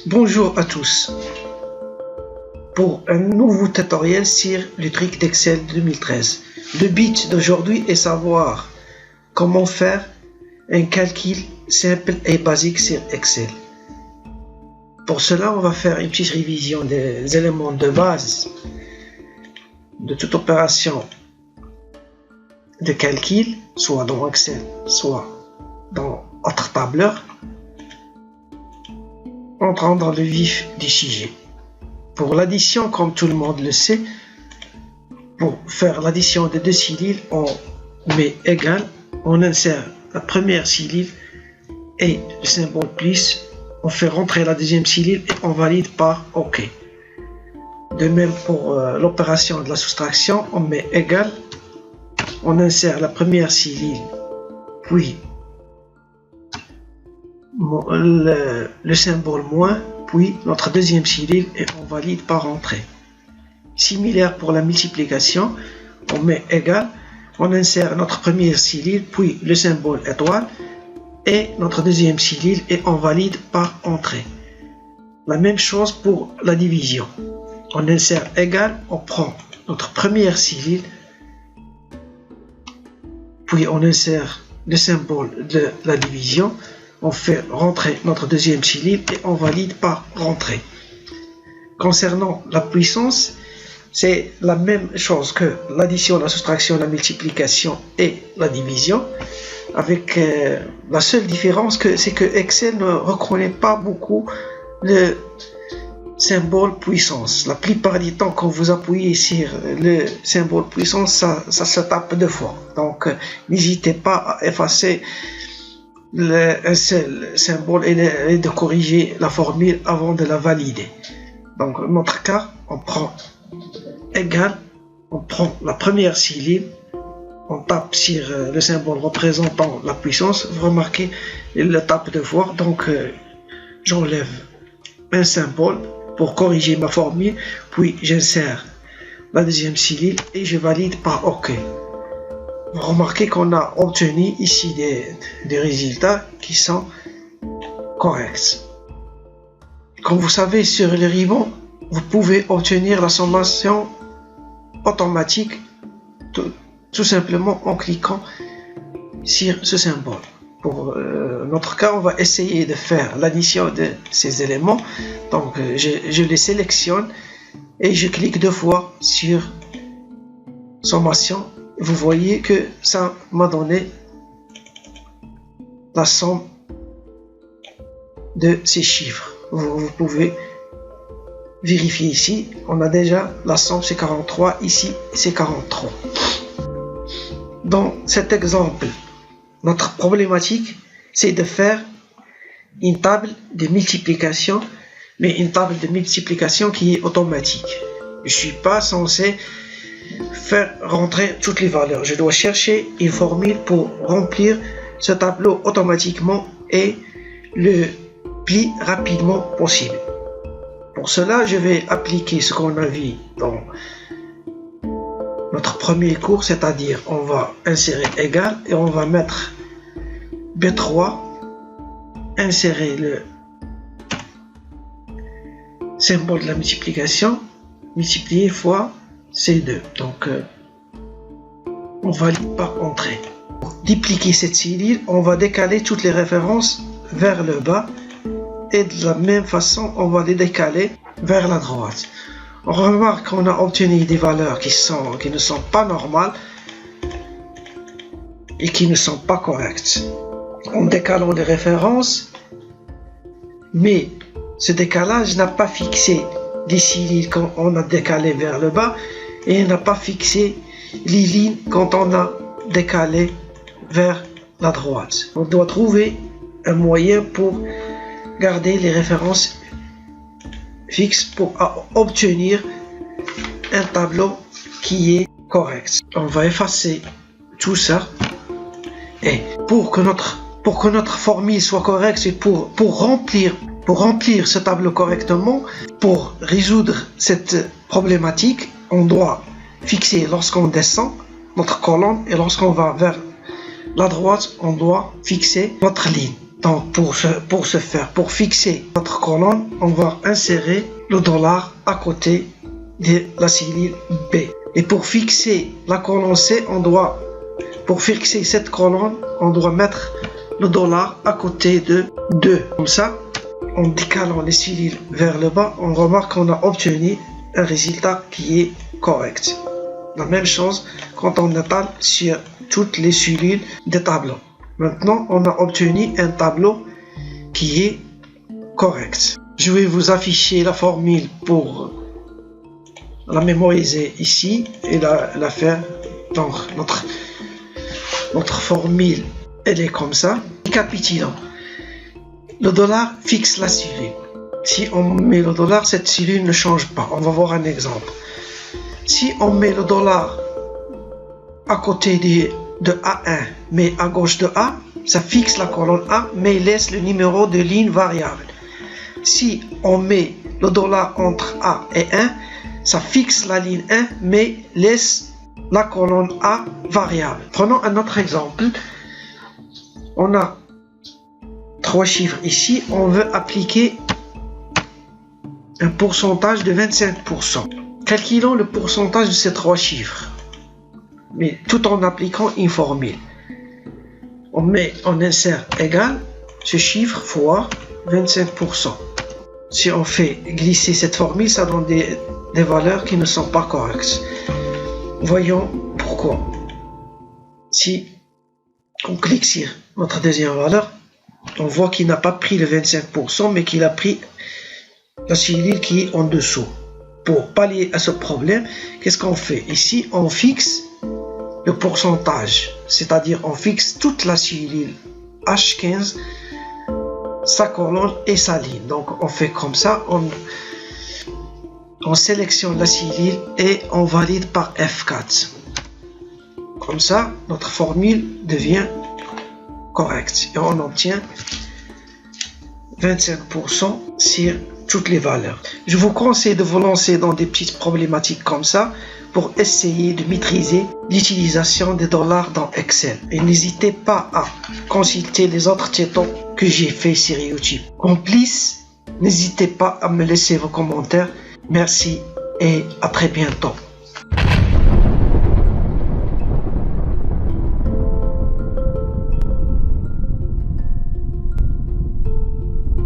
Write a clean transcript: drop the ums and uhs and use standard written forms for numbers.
Bonjour à tous pour un nouveau tutoriel sur le truc d'Excel 2013. Le but d'aujourd'hui est savoir comment faire un calcul simple et basique sur Excel. Pour cela, on va faire une petite révision des éléments de base de toute opération de calcul, soit dans Excel, soit dans autre tableur. Entrons dans le vif du sujet. Pour l'addition, comme tout le monde le sait, pour faire l'addition des deux cellules, on met égal, on insère la première cellule et le symbole plus, on fait rentrer la deuxième cellule et on valide par OK. De même pour l'opération de la soustraction, on met égal, on insère la première cellule, puis le symbole moins, puis notre deuxième cellule et on valide par entrée. Similaire pour la multiplication, on met égal, on insère notre première cellule, puis le symbole étoile et notre deuxième cellule et on valide par entrée. La même chose pour la division. On insère égal, on prend notre première cellule, puis on insère le symbole de la division. On fait rentrer notre deuxième cellule et on valide par rentrée. Concernant la puissance, c'est la même chose que l'addition, la soustraction, la multiplication et la division, avec la seule différence c'est que Excel ne reconnaît pas beaucoup le symbole puissance. La plupart du temps, quand vous appuyez sur le symbole puissance, ça se tape deux fois. Donc, n'hésitez pas à effacer un seul symbole et de corriger la formule avant de la valider. Donc, dans notre cas, on prend égal, on prend la première cellule, on tape sur le symbole représentant la puissance. Vous remarquez, il le tape deux fois. Donc, j'enlève un symbole pour corriger ma formule, puis j'insère la deuxième cellule et je valide par OK. Vous remarquez qu'on a obtenu ici des résultats qui sont corrects. Comme vous savez, sur le ruban, vous pouvez obtenir la sommation automatique tout simplement en cliquant sur ce symbole. Pour notre cas, on va essayer de faire l'addition de ces éléments. Donc, je les sélectionne et je clique deux fois sur sommation. Vous voyez que ça m'a donné la somme de ces chiffres. Vous pouvez vérifier ici. On a déjà la somme, c'est 43. Ici, c'est 43. Dans cet exemple, notre problématique, c'est de faire une table de multiplication, mais une table de multiplication qui est automatique. Je ne suis pas censé faire rentrer toutes les valeurs. Je dois chercher une formule pour remplir ce tableau automatiquement et le plus rapidement possible. Pour cela, je vais appliquer ce qu'on a vu dans notre premier cours, c'est-à-dire on va insérer égal et on va mettre B3, insérer le symbole de la multiplication, multiplier fois C2. Donc, on valide par entrée. Pour dupliquer cette cellule, on va décaler toutes les références vers le bas et de la même façon, on va les décaler vers la droite. On remarque qu'on a obtenu des valeurs qui ne sont pas normales et qui ne sont pas correctes. En décalant les références, mais ce décalage n'a pas fixé les cellules quand on a décalé vers le bas et n'a pas fixé les lignes quand on a décalé vers la droite. On doit trouver un moyen pour garder les références fixes pour obtenir un tableau qui est correct. On va effacer tout ça et pour que notre formule soit correcte et pour remplir ce tableau correctement, pour résoudre cette problématique, on doit fixer lorsqu'on descend notre colonne et lorsqu'on va vers la droite, on doit fixer notre ligne. Donc pour fixer notre colonne, on va insérer le dollar à côté de la cellule B. Et pour fixer la colonne C, pour fixer cette colonne, on doit mettre le dollar à côté de 2. Comme ça, en décalant les cellules vers le bas, on remarque qu'on a obtenu un résultat qui est correct. La même chose quand on étale sur toutes les cellules des tableaux. Maintenant, on a obtenu un tableau qui est correct. Je vais vous afficher la formule pour la mémoriser ici et la faire. Donc, notre formule, elle est comme ça. Récapitulons. Le dollar fixe la cellule. Si on met le dollar, cette cellule ne change pas. On va voir un exemple. Si on met le dollar à côté de A1, mais à gauche de A, ça fixe la colonne A, mais laisse le numéro de ligne variable. Si on met le dollar entre A et 1, ça fixe la ligne 1, mais laisse la colonne A variable. Prenons un autre exemple. On a 3 chiffres ici. On veut appliquer un pourcentage de 25%. Calculons le pourcentage de ces 3 chiffres, mais tout en appliquant une formule. On insère égal ce chiffre fois 25%. Si on fait glisser cette formule, ça donne des valeurs qui ne sont pas correctes. Voyons pourquoi. Si on clique sur notre deuxième valeur, on voit qu'il n'a pas pris le 25%, mais qu'il a pris la cellule qui est en dessous. Pour pallier à ce problème, qu'est-ce qu'on fait? Ici, on fixe le pourcentage, c'est-à-dire on fixe toute la cellule H15, sa colonne et sa ligne. Donc on fait comme ça, on sélectionne la cellule et on valide par F4. Comme ça, notre formule devient correcte et on obtient 25% sur toutes les valeurs. Je vous conseille de vous lancer dans des petites problématiques comme ça pour essayer de maîtriser l'utilisation des dollars dans Excel. Et n'hésitez pas à consulter les autres tutos que j'ai fait sur YouTube. En plus, n'hésitez pas à me laisser vos commentaires. Merci et à très bientôt.